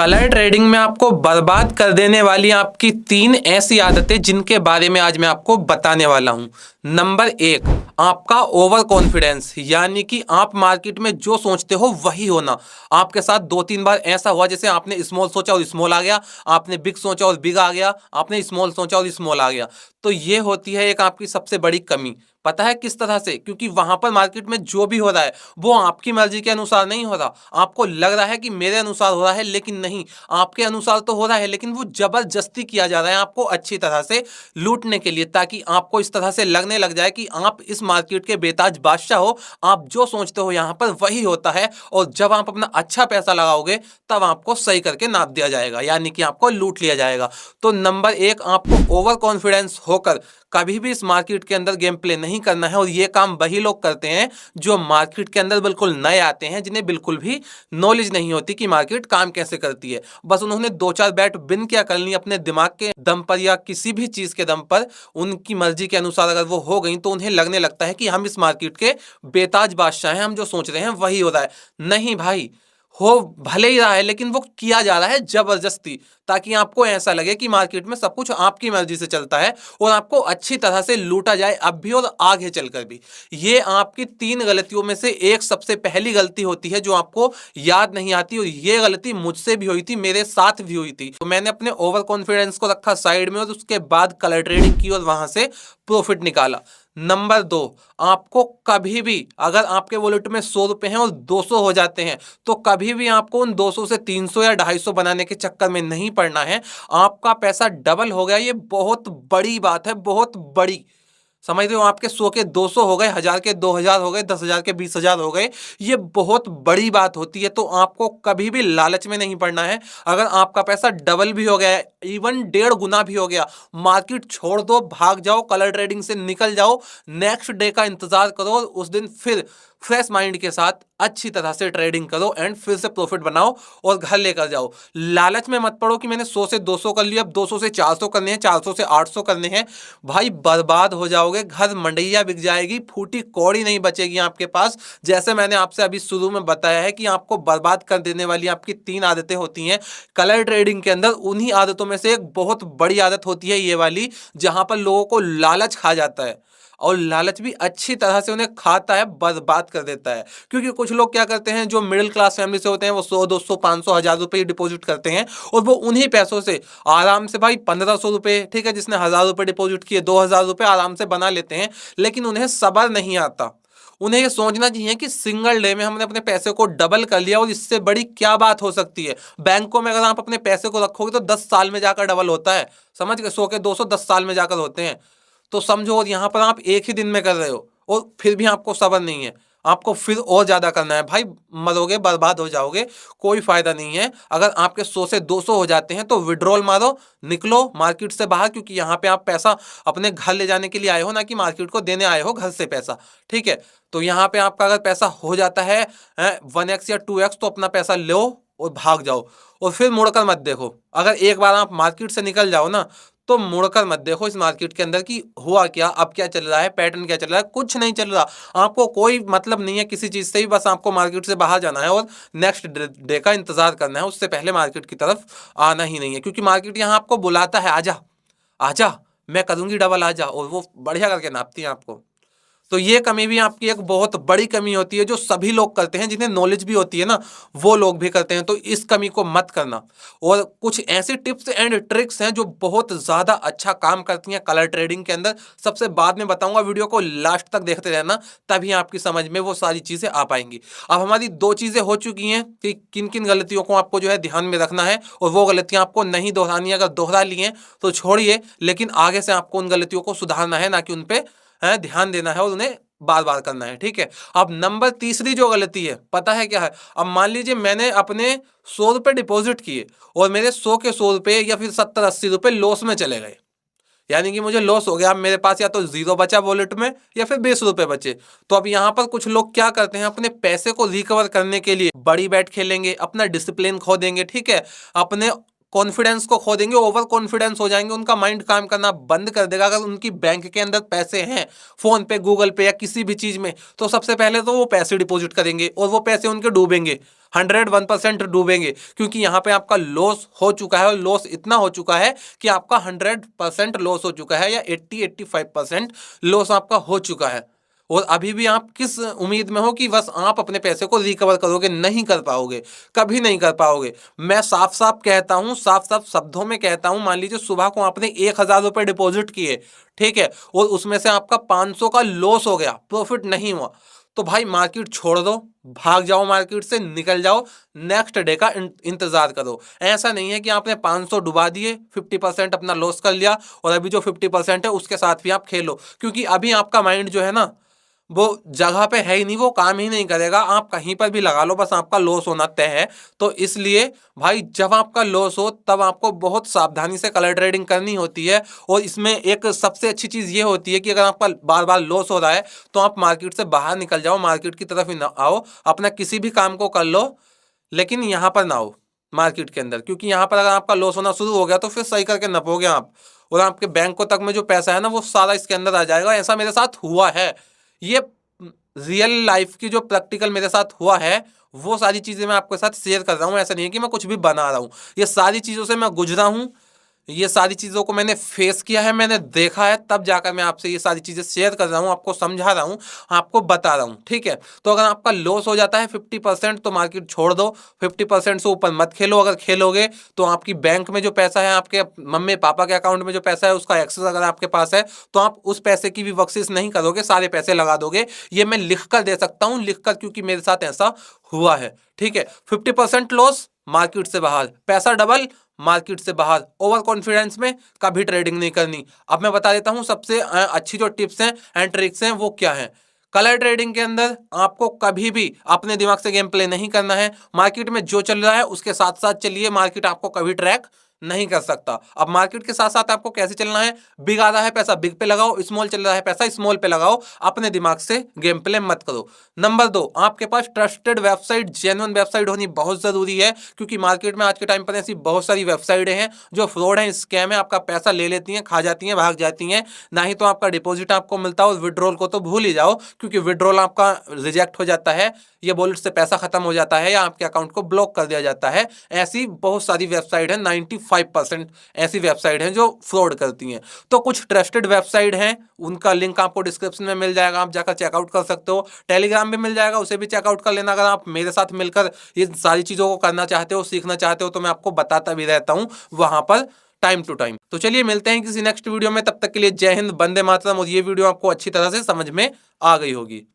Colour trading में आपको बर्बाद कर देने वाली आपकी 3 ऐसी आदतें जिनके बारे में आज मैं आपको बताने वाला हूं। नंबर 1, आपका ओवर कॉन्फिडेंस, यानी कि आप मार्केट में जो सोचते हो वही होना। आपके साथ 2-3 बार ऐसा हुआ जैसे आपने स्मॉल सोचा और स्मॉल आ गया, आपने बिग सोचा और बिग आ गया, आपने स्मॉल सोचा और स्मॉल आ गया। तो ये होती है एक आपकी सबसे बड़ी कमी। पता है किस तरह से? क्योंकि वहां पर मार्केट में जो भी हो रहा है वो आपकी मर्जी के अनुसार नहीं हो रहा। आपको लग रहा है कि मेरे अनुसार हो रहा है, लेकिन नहीं, आपके अनुसार तो हो रहा है, लेकिन वो जबरदस्ती किया जा रहा है आपको अच्छी तरह से लूटने के लिए, ताकि आपको इस तरह से लगने लग जाए कि आप इस मार्केट के बेताज बादशाह हो। आप जो सोचते हो यहां पर वही होता है, और जब आप अपना अच्छा पैसा लगाओगे तब आपको सही करके नाप दिया जाएगा, यानी कि आपको लूट लिया जाएगा। तो नंबर 1, आपको ओवर कॉन्फिडेंस होकर कभी भी इस मार्केट के अंदर गेम प्ले नहीं करना है। और ये काम वही लोग करते हैं जो मार्केट के अंदर बिल्कुल नए आते हैं, जिन्हें बिल्कुल भी नॉलेज नहीं होती कि मार्केट काम कैसे करती है। बस उन्होंने 2-4 बैट बिन क्या कर ली अपने दिमाग के दम पर या किसी भी चीज के दम पर, उनकी मर्जी के अनुसार अगर वो हो गई तो उन्हें लगने लगता है कि हम इस मार्केट के बेताज बादशाह हैं, हम जो सोच रहे हैं वही हो रहा है। नहीं भाई, हो भले ही रहा है, लेकिन वो किया जा रहा है जबरदस्ती, ताकि आपको ऐसा लगे कि मार्केट में सब कुछ आपकी मर्जी से चलता है और आपको अच्छी तरह से लूटा जाए अब भी और आगे चलकर भी। ये आपकी 3 गलतियों में से एक सबसे पहली गलती होती है जो आपको याद नहीं आती, और ये गलती मुझसे भी हुई थी, मेरे साथ भी हुई थी। तो मैंने अपने ओवर कॉन्फिडेंस को रखा साइड में और उसके बाद कलर ट्रेडिंग की और वहां से प्रॉफिट निकाला। नंबर 2, आपको कभी भी, अगर आपके वॉलेट में 100 रुपए हैं और 200 हो जाते हैं, तो कभी भी आपको उन 200 से 300 या 250 बनाने के चक्कर में नहीं पड़ना है। आपका पैसा डबल हो गया, ये बहुत बड़ी बात है, बहुत बड़ी। समझ रहे हो? आपके 100 के 200 हो गए, 1000 के 2000 हो गए, 10,000 के 20,000 हो गए। ये बहुत बड़ी बात होती है। तो आपको कभी भी लालच में नहीं पड़ना है। अगर आपका पैसा डबल भी हो गया है, इवन 1.5 गुना भी हो गया, मार्केट छोड़ दो, भाग जाओ, कलर ट्रेडिंग से निकल जाओ, नेक्स्ट डे का इंतजार करो और उस दिन फिर फ्रेश माइंड के साथ अच्छी तरह से ट्रेडिंग करो एंड फिर से प्रॉफिट बनाओ और घर लेकर जाओ। लालच में मत पड़ो कि मैंने 100 से 200 कर लिया, अब 200 से 400 करने हैं, 400 से 800 करने हैं। भाई बर्बाद हो जाओगे, घर मंडैया बिक जाएगी, फूटी कौड़ी नहीं बचेगी आपके पास। जैसे मैंने आपसे अभी शुरू में बताया है कि आपको बर्बाद कर देने वाली आपकी 3 आदतें होती हैं कलर ट्रेडिंग के अंदर। उन्हीं आदतों में से एक बहुत बड़ी आदत होती है ये वाली, जहां पर लोगों को लालच खा जाता है, और लालच भी अच्छी तरह से उन्हें खाता है, बर्बाद कर देता है। क्योंकि कुछ लोग क्या करते हैं, जो मिडिल क्लास फैमिली से होते हैं, वो 100, 200, 500, 1000 रुपए डिपॉजिट करते हैं, और वो उन्हीं पैसों से आराम से भाई 1500 रुपए, ठीक है, जिसने 1000 रुपए डिपॉजिट किए, 2000 रुपए आराम से बना लेते हैं। लेकिन उन्हें सब्र नहीं आता। उन्हें ये सोचना चाहिए कि सिंगल डे में हमने अपने पैसे को डबल कर लिया, और इससे बड़ी क्या बात हो सकती है। बैंकों में अगर आप अपने पैसे को रखोगे तो 10 साल में जाकर डबल होता है। समझ गए? 100 के 200 10 साल में जाकर होते हैं। तो समझो, और यहाँ पर आप एक ही दिन में कर रहे हो और फिर भी आपको सब्र नहीं है, आपको फिर और ज्यादा करना है। भाई मरोगे, बर्बाद हो जाओगे, कोई फायदा नहीं है। अगर आपके 100 से 200 हो जाते हैं तो विड्रॉल मारो, निकलो मार्केट से बाहर, क्योंकि यहाँ पे आप पैसा अपने घर ले जाने के लिए आए हो, ना कि मार्केट को देने आए हो घर से पैसा। ठीक है? तो यहाँ पे आपका अगर पैसा हो जाता है 1x या 2x, तो अपना पैसा लो और भाग जाओ, और फिर मुड़कर मत देखो। अगर एक बार आप मार्केट से निकल जाओ ना, तो मुड़कर मत देखो इस मार्केट के अंदर कि हुआ क्या, अब क्या चल रहा है, पैटर्न क्या चल रहा है। कुछ नहीं चल रहा। आपको कोई मतलब नहीं है किसी चीज से भी, बस आपको मार्केट से बाहर जाना है और नेक्स्ट डे का इंतजार करना है। उससे पहले मार्केट की तरफ आना ही नहीं है, क्योंकि मार्केट यहाँ आपको बुलाता है, आजा आजा, मैं करूंगी डबल, आजा, और वो बढ़िया करके नापती है आपको। तो ये कमी भी आपकी एक बहुत बड़ी कमी होती है, जो सभी लोग करते हैं, जिन्हें नॉलेज भी होती है ना, वो लोग भी करते हैं। तो इस कमी को मत करना। और कुछ ऐसी टिप्स एंड ट्रिक्स हैं जो बहुत ज्यादा अच्छा काम करती हैं कलर ट्रेडिंग के अंदर। सबसे बाद में बताऊंगा, वीडियो को लास्ट तक देखते रहना, तभी आपकी समझ में वो सारी चीजें आ पाएंगी। अब हमारी 2 चीजें हो चुकी हैं कि किन किन गलतियों को आपको जो है ध्यान में रखना है, और वो गलतियां आपको नहीं दोहरानी है। अगर दोहरा ली हैं तो छोड़िए, लेकिन आगे से आपको उन गलतियों को सुधारना है, ना कि उन पे ध्यान देना है और उन्हें बार बार करना है। ठीक है? अब नंबर तीसरी जो गलती है, पता है क्या है? अब मान लीजिए मैंने अपने 100 रुपए डिपॉजिट किए और मेरे 100 के 100 रुपए या फिर 70-80 रुपए लॉस में चले गए, यानी कि मुझे लॉस हो गया। अब मेरे पास या तो जीरो बचा वॉलेट में, या फिर 20 रुपए बचे। तो अब यहाँ पर कुछ लोग क्या करते हैं, अपने पैसे को रिकवर करने के लिए बड़ी बैट खेलेंगे, अपना डिसिप्लिन खो देंगे, ठीक है, अपने कॉन्फिडेंस को खो देंगे, ओवर कॉन्फिडेंस हो जाएंगे, उनका माइंड काम करना बंद कर देगा। अगर उनकी बैंक के अंदर पैसे हैं, फोन पे, गूगल पे या किसी भी चीज में, तो सबसे पहले तो वो पैसे डिपॉजिट करेंगे और वो पैसे उनके डूबेंगे। 101% डूबेंगे, क्योंकि यहाँ पे आपका लॉस हो चुका है और लॉस इतना हो चुका है कि आपका 100% लॉस हो चुका है या 80-85% लॉस आपका हो चुका है। और अभी भी आप किस उम्मीद में हो कि बस आप अपने पैसे को रिकवर करोगे? नहीं कर पाओगे, कभी नहीं कर पाओगे। मैं साफ साफ कहता हूं, साफ साफ शब्दों में कहता हूं, मान लीजिए सुबह को आपने 1,000 रुपए डिपॉजिट किए, ठीक है, और उसमें से आपका 500 का लॉस हो गया, प्रॉफिट नहीं हुआ, तो भाई मार्केट छोड़ दो, भाग जाओ, मार्केट से निकल जाओ, नेक्स्ट डे का इंतजार करो। ऐसा नहीं है कि आपने 500 डुबा दिए, 50% अपना लॉस कर लिया और अभी जो 50% है उसके साथ भी आप खेलो, क्योंकि अभी आपका माइंड जो है ना वो जगह पे है ही नहीं, वो काम ही नहीं करेगा। आप कहीं पर भी लगा लो, बस आपका लॉस होना तय है। तो इसलिए भाई जब आपका लॉस हो तब आपको बहुत सावधानी से कलर ट्रेडिंग करनी होती है। और इसमें एक सबसे अच्छी चीज ये होती है कि अगर आपका बार बार लॉस हो रहा है तो आप मार्केट से बाहर निकल जाओ, मार्केट की तरफ ही ना आओ, अपना किसी भी काम को कर लो, लेकिन यहाँ पर ना हो मार्केट के अंदर, क्योंकि यहाँ पर अगर आपका लॉस होना शुरू हो गया तो फिर सही करके नपोगे आप, और आपके बैंकों तक में जो पैसा है ना वो सारा इसके अंदर आ जाएगा। ऐसा मेरे साथ हुआ है, ये रियल लाइफ की जो प्रैक्टिकल मेरे साथ हुआ है वो सारी चीजें मैं आपके साथ शेयर कर रहा हूँ। ऐसा नहीं है कि मैं कुछ भी बना रहा हूँ, ये सारी चीजों से मैं गुजरा हूँ, ये सारी चीजों को मैंने फेस किया है, मैंने देखा है, तब जाकर मैं आपसे ये सारी चीजें शेयर कर रहा हूँ, आपको समझा रहा हूँ, आपको बता रहा हूँ, ठीक है। तो अगर आपका लॉस हो जाता है 50% तो मार्केट छोड़ दो, 50% से ऊपर मत खेलो। अगर खेलोगे तो आपकी बैंक में जो पैसा है, आपके मम्मी पापा के अकाउंट में जो पैसा है उसका एक्सेस अगर आपके पास है तो आप उस पैसे की भी बख्शिश नहीं करोगे, सारे पैसे लगा दोगे। ये मैं लिख कर दे सकता हूँ, लिख कर, क्योंकि मेरे साथ ऐसा हुआ है, ठीक है। 50% लॉस, मार्केट से बाहर, पैसा डबल, मार्केट से बाहर। ओवर कॉन्फिडेंस में कभी ट्रेडिंग नहीं करनी। अब मैं बता देता हूं सबसे अच्छी जो टिप्स हैं एंड ट्रिक्स हैं वो क्या हैं। कलर ट्रेडिंग के अंदर आपको कभी भी अपने दिमाग से गेम प्ले नहीं करना है। मार्केट में जो चल रहा है उसके साथ साथ चलिए, मार्केट आपको कभी ट्रैक नहीं कर सकता। अब मार्केट के साथ साथ आपको कैसे चलना है? बिग आ रहा है पैसा बिग पे लगाओ, स्मॉल चल रहा है पैसा स्मॉल पे लगाओ, अपने दिमाग से गेम प्ले मत करो। नंबर 2, आपके पास ट्रस्टेड वेबसाइट, जेन्युइन वेबसाइट होनी बहुत जरूरी है, क्योंकि मार्केट में आज के टाइम पर ऐसी बहुत सारी वेबसाइटें हैं जो फ्रॉड है, स्कैम है, आपका पैसा ले लेती हैं, खा जाती हैं, भाग जाती हैं। ना ही तो आपका डिपॉजिट आपको मिलता है, और विड्रॉल को तो भूल ही जाओ, क्योंकि विड्रॉल आपका रिजेक्ट हो जाता है, ये वॉलेट से पैसा खत्म हो जाता है या आपके अकाउंट को ब्लॉक कर दिया जाता है। ऐसी बहुत सारी वेबसाइट है, 95% ऐसी वेबसाइट हैं जो फ्रॉड करती हैं। तो कुछ ट्रस्टेड वेबसाइट हैं, उनका लिंक आपको डिस्क्रिप्शन में मिल जाएगा, आप जाकर चेकआउट कर सकते हो। टेलीग्राम भी मिल जाएगा, उसे भी चेकआउट कर लेना। अगर आप मेरे साथ मिलकर ये सारी चीज़ों को करना चाहते हो, सीखना चाहते हो, तो मैं आपको बताता भी रहता हूँ वहां पर टाइम टू टाइम। तो चलिए मिलते हैं किसी नेक्स्ट वीडियो में, तब तक के लिए जय हिंद, वंदे मातरम। और ये वीडियो आपको अच्छी तरह से समझ में आ गई होगी।